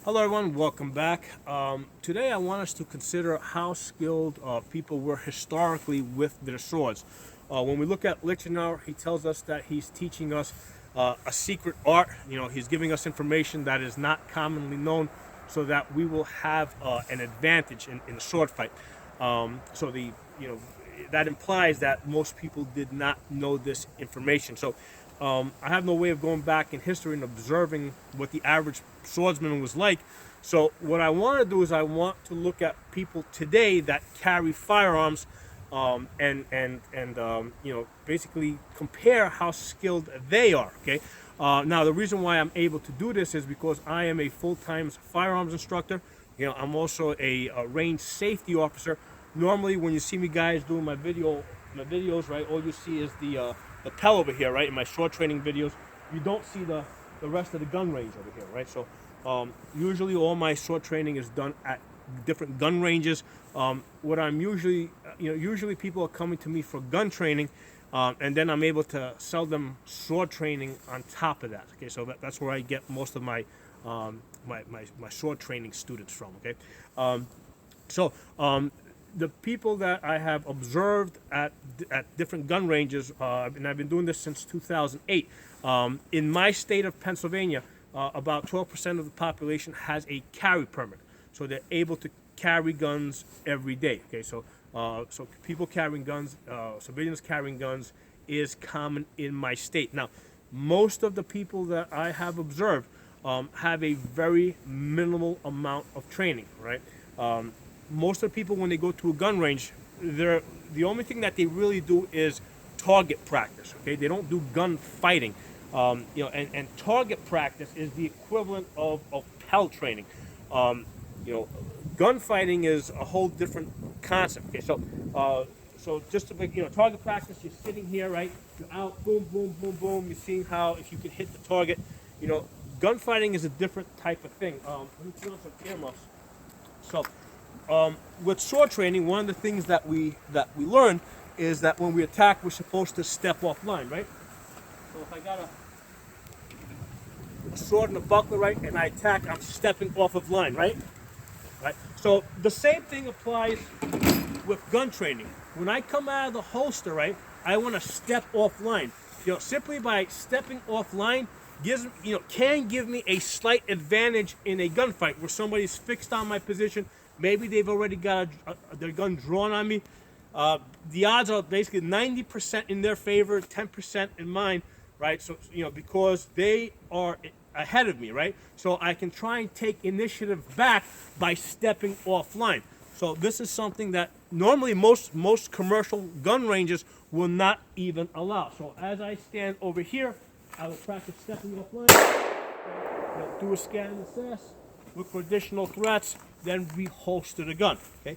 Hello everyone, welcome back. Today I want us to consider how skilled people were historically with their swords. When we look at Lichtenauer, he tells us that he's teaching us a secret art. He's giving us information that is not commonly known so that we will have an advantage in a sword fight. That implies that most people did not know this information. So I have no way of going back in history and observing what the average swordsman was like. So what I want to do is I want to look at people today that carry firearms, basically compare how skilled they are. Okay. Now the reason why I'm able to do this is because I am a full-time firearms instructor. I'm also a range safety officer. Normally, when you see me guys doing my videos, right, all you see is the pel over here, right, in my sword training videos. You don't see the rest of the gun range over here, right? So usually all my sword training is done at different gun ranges. What I'm usually people are coming to me for gun training, and then I'm able to sell them sword training on top of that. Okay, so that's where I get most of my my sword training students from. Okay, the people that I have observed at different gun ranges, and I've been doing this since 2008. In my state of Pennsylvania, about 12% of the population has a carry permit, so they're able to carry guns every day. Okay, so people carrying guns, civilians carrying guns, is common in my state. Now, most of the people that I have observed have a very minimal amount of training, right? Most of the people, when they go to a gun range, the only thing that they really do is target practice. Okay, they don't do gun fighting. And target practice is the equivalent of pel training. Gun fighting is a whole different concept. Okay, so just to make, target practice, you're sitting here, right? You're out, boom, boom, boom, boom. You're seeing how if you can hit the target. Gun fighting is a different type of thing. Let me put on some earmuffs. So. With sword training, one of the things that we learn is that when we attack, we're supposed to step offline, right? So if I got a sword and a buckler, right, and I attack, I'm stepping off of line, right? Right. So the same thing applies with gun training. When I come out of the holster, right, I want to step offline. Simply by stepping offline can give me a slight advantage in a gunfight where somebody's fixed on my position. Maybe they've already got their gun drawn on me. The odds are basically 90% in their favor, 10% in mine, right? So, because they are ahead of me, right? So I can try and take initiative back by stepping offline. So this is something that normally most commercial gun ranges will not even allow. So as I stand over here, I will practice stepping offline, do a scan and assess, look for additional threats, then reholster the gun. Okay.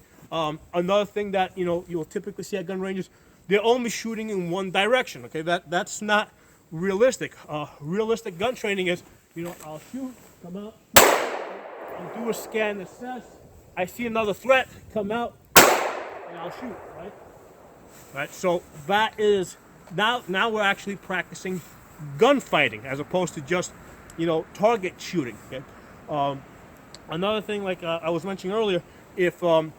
Another thing that you'll typically see at gun ranges, they're only shooting in one direction. Okay, that's not realistic. Realistic gun training is, I'll shoot, come out, I'll do a scan, assess. I see another threat, come out, and I'll shoot. Right. Right. So that is now we're actually practicing gunfighting as opposed to just target shooting. Okay. Another thing, like I was mentioning earlier, if your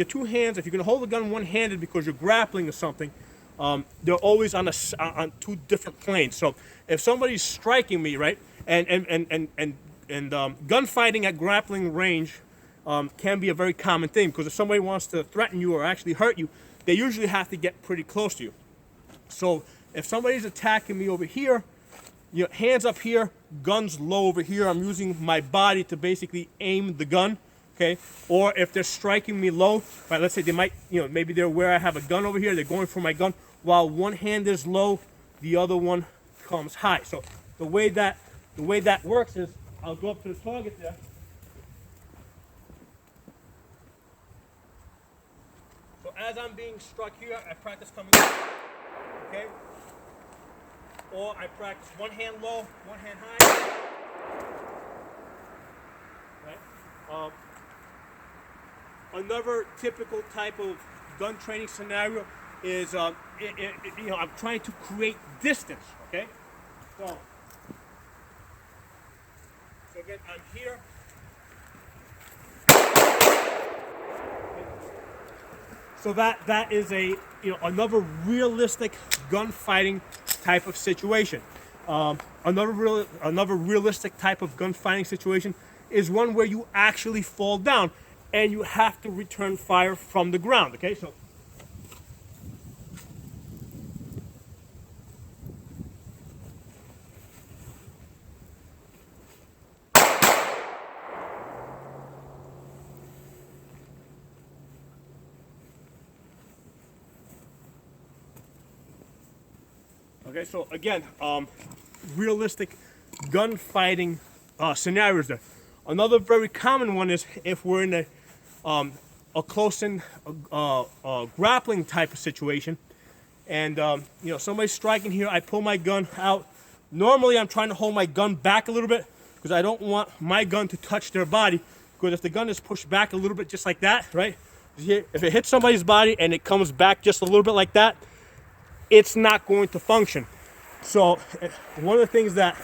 two hands, if you're gonna hold the gun one-handed because you're grappling or something, they're always on two different planes. So if somebody's striking me, right, and gunfighting at grappling range can be a very common thing, because if somebody wants to threaten you or actually hurt you, they usually have to get pretty close to you. So if somebody's attacking me over here, hands up here, guns low over here. I'm using my body to basically aim the gun, okay? Or if they're striking me low, right, let's say they might, maybe they're where I have a gun over here, they're going for my gun. While one hand is low, the other one comes high. So the way that works is I'll go up to the target there. So as I'm being struck here, I practice coming up, okay? Or I practice one hand low, one hand high. Right? Another typical type of gun training scenario is, I'm trying to create distance. Okay, so again, I'm here. So that is a another realistic gunfighting type of situation. Another realistic type of gunfighting situation is one where you actually fall down and you have to return fire from the ground. Okay, so. Okay, so again, realistic gunfighting scenarios there. Another very common one is if we're in a close-in grappling type of situation, and somebody's striking here. I pull my gun out. Normally, I'm trying to hold my gun back a little bit because I don't want my gun to touch their body. Because if the gun is pushed back a little bit, just like that, right? If it hits somebody's body and it comes back just a little bit like that, it's not going to function. So one of the things that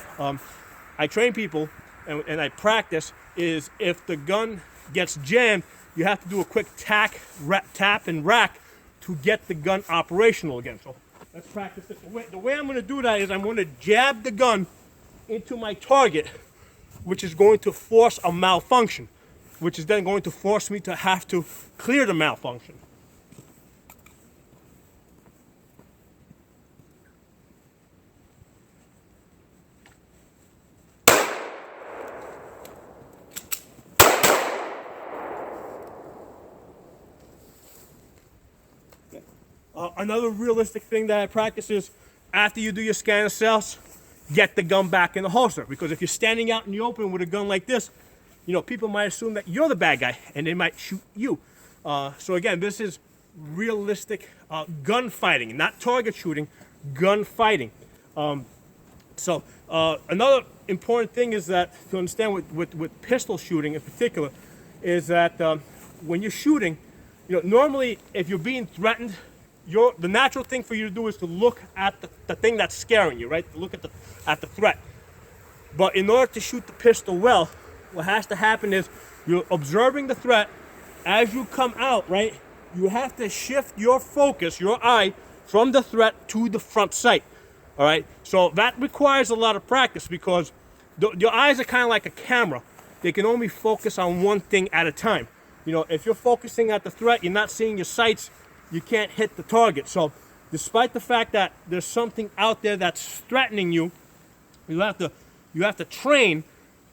I train people and I practice is if the gun gets jammed, you have to do a quick tap and rack to get the gun operational again. So let's practice this. The way I'm going to do that is I'm going to jab the gun into my target, which is going to force a malfunction, which is then going to force me to have to clear the malfunction. Another realistic thing that I practice is after you do your scan of cells, get the gun back in the holster. Because if you're standing out in the open with a gun like this, people might assume that you're the bad guy and they might shoot you. So again, this is realistic gunfighting, not target shooting, gunfighting. So another important thing is that to understand with pistol shooting in particular is that when you're shooting, normally if you're being threatened, the natural thing for you to do is to look at the thing that's scaring you, right? To look at the threat. But in order to shoot the pistol well, what has to happen is you're observing the threat. As you come out, right, you have to shift your focus, your eye, from the threat to the front sight. All right? So that requires a lot of practice because your eyes are kind of like a camera. They can only focus on one thing at a time. If you're focusing at the threat, you're not seeing your sights, you can't hit the target. So despite the fact that there's something out there that's threatening you, you have to train,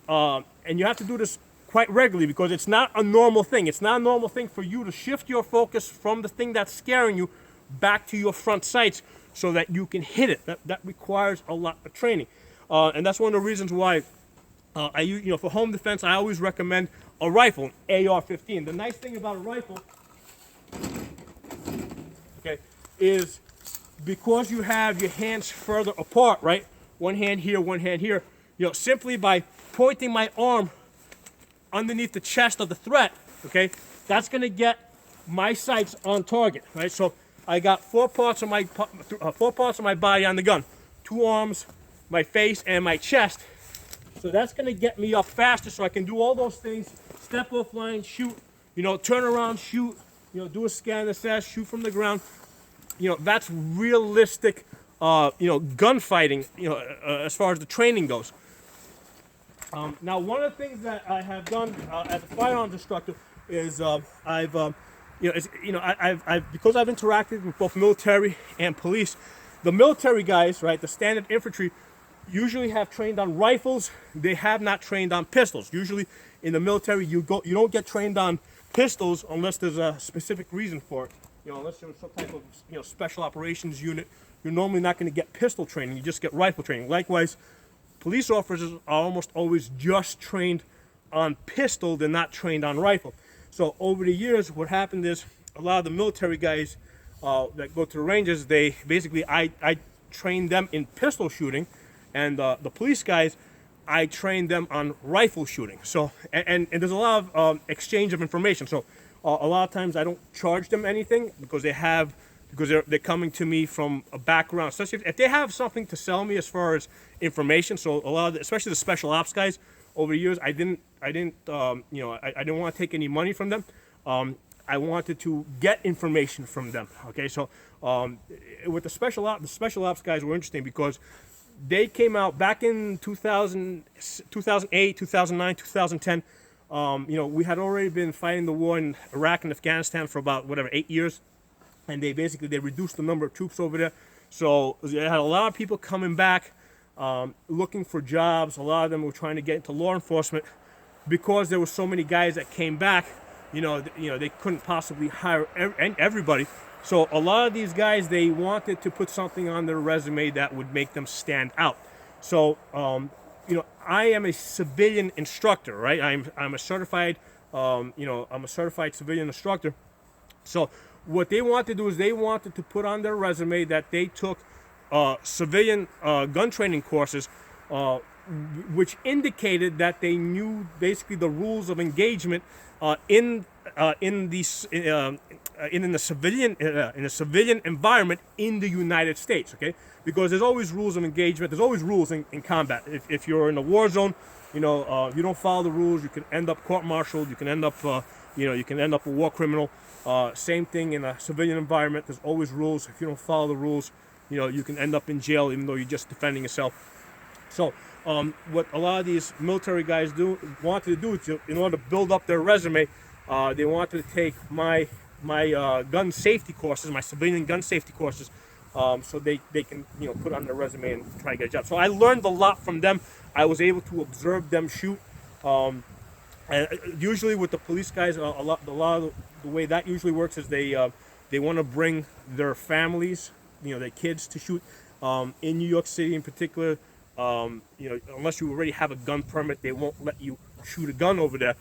and you have to do this quite regularly because it's not a normal thing. It's not a normal thing for you to shift your focus from the thing that's scaring you back to your front sights so that you can hit it. That requires a lot of training. And that's one of the reasons why I use, for home defense, I always recommend a rifle, an AR-15. The nice thing about a rifle, okay, is because you have your hands further apart, right? One hand here, simply by pointing my arm underneath the chest of the threat, okay, that's going to get my sights on target, right? So I got four parts of my body on the gun, 2 arms, my face, and my chest. So that's going to get me up faster so I can do all those things, step off line, shoot, turn around, shoot, do a scan assess, shoot from the ground. That's realistic, gunfighting, as far as the training goes. Now, one of the things that I have done as a firearms instructor is because I've interacted with both military and police. The military guys, right, the standard infantry, usually have trained on rifles. They have not trained on pistols. Usually, in the military, you don't get trained on pistols unless there's a specific reason for it. Unless you're some type of special operations unit, you're normally not going to get pistol training. You just get rifle training. Likewise, police officers are almost always just trained on pistol. They're not trained on rifle. So over the years, what happened is a lot of the military guys that go to the ranges, they basically I trained them in pistol shooting, and the police guys, I trained them on rifle shooting. So and there's a lot of exchange of information. So a lot of times I don't charge them anything because they're coming to me from a background, especially if they have something to sell me as far as information. So a lot of especially the special ops guys over the years, I didn't you know, I didn't want to take any money from them. I wanted to get information from them. Okay, so with the special ops guys were interesting because they came out back in 2000, 2008, 2009, 2010. You know, we had already been fighting the war in Iraq and Afghanistan for about 8 years, and they reduced the number of troops over there. So they had a lot of people coming back, looking for jobs. A lot of them were trying to get into law enforcement because there were so many guys that came back. You know, they couldn't possibly hire everybody. So a lot of these guys, they wanted to put something on their resume that would make them stand out. So, you know, I am a civilian instructor, right? I'm a certified, you know, I'm a certified civilian instructor. So what they wanted to do is they wanted to put on their resume that they took civilian gun training courses, which indicated that they knew basically the rules of engagement in the civilian environment in the United States. Okay, because there's always rules of engagement. There's always rules in combat. If you're in a war zone, you know, you don't follow the rules, you can end up court-martialed. You can end up, you know, you can end up a war criminal. Same thing in a civilian environment. There's always rules. If you don't follow the rules, you know, you can end up in jail even though you're just defending yourself. So what a lot of these military guys wanted to do is, in order to build up their resume, they wanted to take my gun safety courses, my civilian gun safety courses, so they can, you know, put on their resume and try to get a job. So I learned a lot from them. I was able to observe them shoot. And usually with the police guys, a lot of the way that usually works is they want to bring their families, you know, their kids to shoot. In New York City in particular, you know, unless you already have a gun permit, they won't let you shoot a gun over there.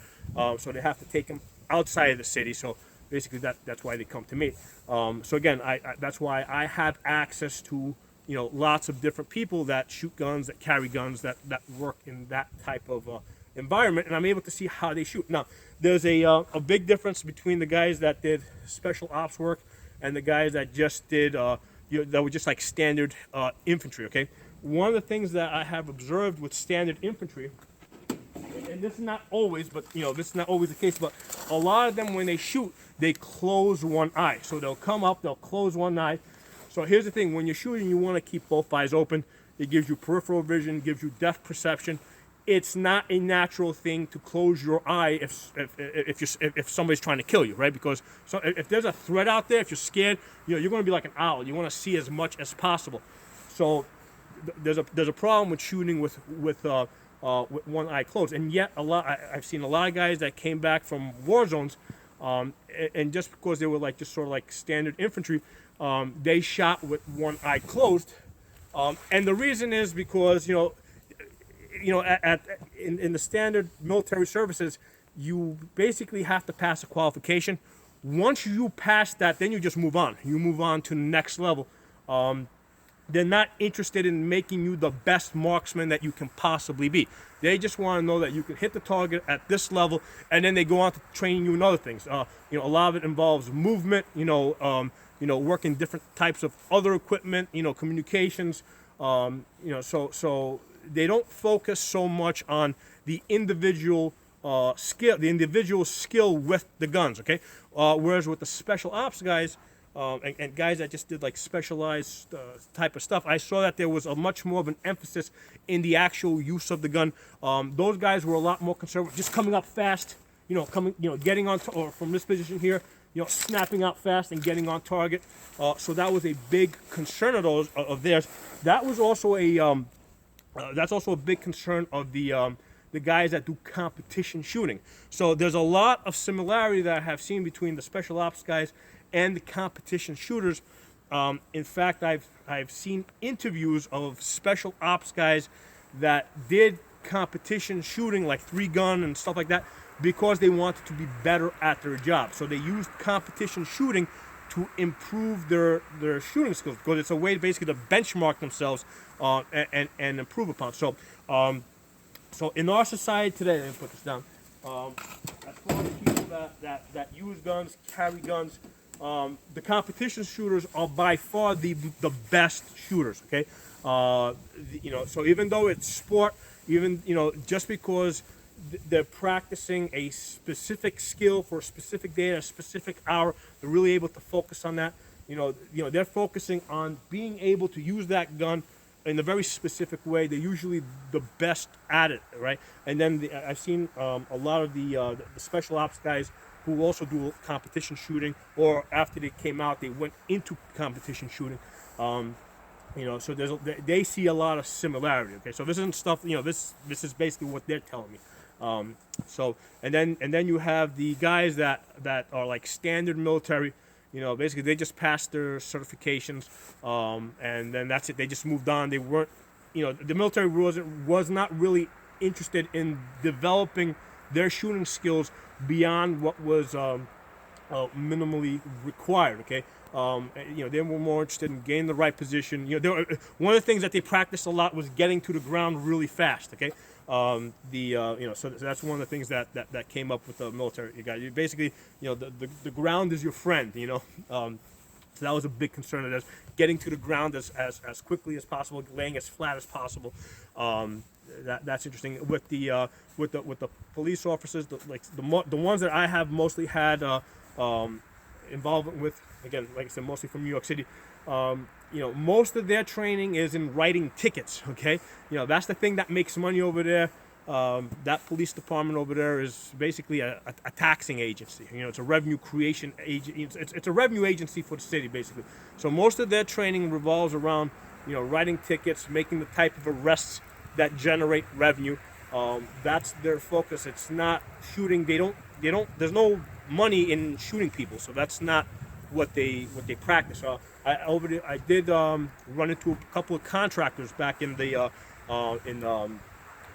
So they have to take them outside of the city. So basically that's why they come to me. So again, that's why I have access to, you know, lots of different people that shoot guns, that carry guns, that work in that type of environment, and I'm able to see how they shoot. Now, there's a big difference between the guys that did special ops work and the guys that just did, you know, that were just like standard infantry. Okay, one of the things that I have observed with standard infantry, and this is not always, but you know, this is not always the case, but a lot of them when they shoot, they close one eye. So they'll come up, they'll close one eye. So here's the thing: when you're shooting, you want to keep both eyes open. It gives you peripheral vision, gives you depth perception. It's not a natural thing to close your eye if somebody's trying to kill you, right? Because if there's a threat out there, if you're scared, you know, you're going to be like an owl. You want to see as much as possible. So there's a problem with shooting with one eye closed, and yet I've seen a lot of guys that came back from war zones, and just because they were like just sort of like standard infantry, they shot with one eye closed, and the reason is because in the standard military services, you basically have to pass a qualification. Once you pass that, then you just move on. You move on to the next level. They're not interested in making you the best marksman that you can possibly be. They just want to know that you can hit the target at this level, and then they go on to training you in other things. You know, a lot of it involves movement. Working different types of other equipment. You know, communications. So they don't focus so much on the individual skill with the guns. Okay, whereas with the special ops guys. And guys that just did like specialized type of stuff, I saw that there was a much more of an emphasis in the actual use of the gun. Those guys were a lot more conservative, just coming up fast, getting on, or from this position here, snapping out fast and getting on target. So that was a big concern of theirs. That was also that's also a big concern of the guys that do competition shooting. So there's a lot of similarity that I have seen between the special ops guys and the competition shooters. In fact, I've seen interviews of special ops guys that did competition shooting, like 3-gun and stuff like that, because they wanted to be better at their job. So they used competition shooting to improve their shooting skills, because it's a way basically to benchmark themselves and improve upon. So in our society today, let me put this down. As far as people that use guns, carry guns, the competition shooters are by far the best shooters. Okay, so even though it's sport, even, you know, just because they're practicing a specific skill for a specific day, a specific hour, they're really able to focus on that. They're focusing on being able to use that gun in a very specific way. They're usually the best at it, right? And then I've seen a lot of the special ops guys who also do competition shooting, or after they came out, they went into competition shooting. So they see a lot of similarity. Okay, so this isn't stuff. This is basically what they're telling me. And then you have the guys that are like standard military. Basically they just passed their certifications, and then that's it. They just moved on. They weren't, the military was not really interested in developing their shooting skills beyond what was minimally required. Okay, they were more interested in getting the right position. One of the things that they practiced a lot was getting to the ground really fast. Okay, so that's one of the things that came up with the military. You basically, the ground is your friend. So that was a big concern of theirs, getting to the ground as quickly as possible, laying as flat as possible. That's interesting. With the police officers, the ones that I have mostly had involvement with, again, like I said, mostly from New York City. Most of their training is in writing tickets. Okay, that's the thing that makes money over there. That police department over there is basically a taxing agency. It's a revenue creation agent. It's a revenue agency for the city, basically. So most of their training revolves around, writing tickets, making the type of arrests that generate revenue. That's their focus. It's not shooting. They don't. There's no money in shooting people. So that's not what they practice. I did run into a couple of contractors back in the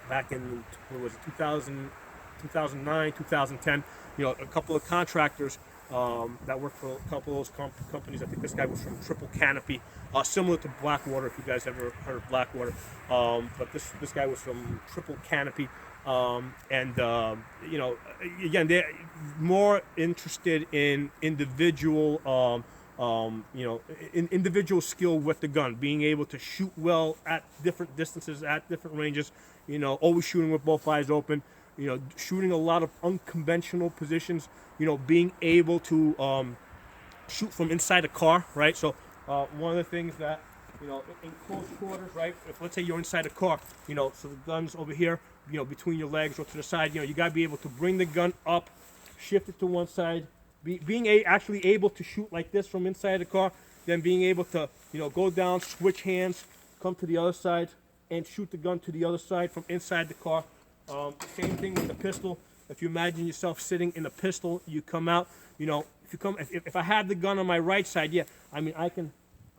back in, what was it, 2009, 2010. A couple of contractors that worked for a couple of those companies. I think this guy was from Triple Canopy, similar to Blackwater, if you guys ever heard of Blackwater. But this guy was from Triple Canopy. Again, they're more interested in individual, individual skill with the gun, being able to shoot well at different distances, at different ranges. Always shooting with both eyes open. Shooting a lot of unconventional positions. Being able to shoot from inside a car, right? So one of the things that, in close quarters, right? If let's say you're inside a car, so the gun's over here, between your legs or to the side, you got to be able to bring the gun up, shift it to one side, being actually able to shoot like this from inside the car, then being able to, go down, switch hands, come to the other side, and shoot the gun to the other side from inside the car. Same thing with the pistol. If you imagine yourself sitting in a pistol, you come out, if I had the gun on my right side, I can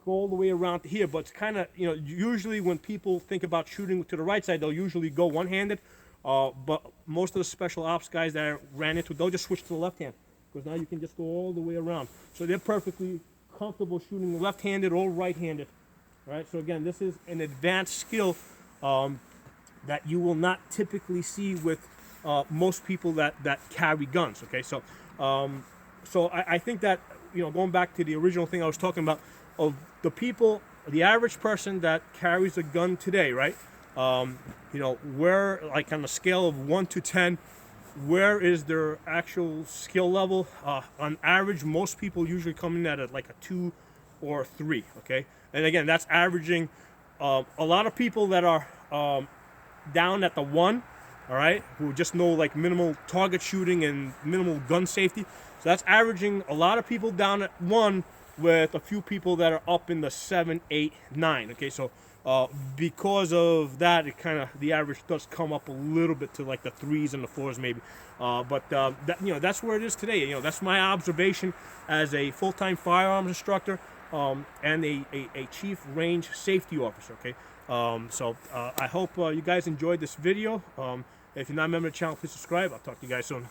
go all the way around to here, but it's kind of, usually when people think about shooting to the right side, they'll usually go one-handed, but most of the special ops guys that I ran into, they'll just switch to the left hand, because now you can just go all the way around. So they're perfectly comfortable shooting left-handed or right-handed. Right, so again, this is an advanced skill that you will not typically see with most people that carry guns. Okay, so I think that, going back to the original thing I was talking about, of the people, the average person that carries a gun today, right? Where, like, on a scale of 1 to 10, where is their actual skill level? On average, most people usually come in at like a 2 or 3. Okay. And again, that's averaging. A lot of people that are down at the 1, all right, who just know like minimal target shooting and minimal gun safety. So that's averaging a lot of people down at 1, with a few people that are up in the 7, 8, 9. Okay, so because of that, it the average does come up a little bit to like the 3s and the 4s maybe. But that's where it is today. That's my observation as a full-time firearms instructor. And a chief range safety officer. Okay, so I hope you guys enjoyed this video. If you're not a member of the channel, please subscribe. I'll talk to you guys soon.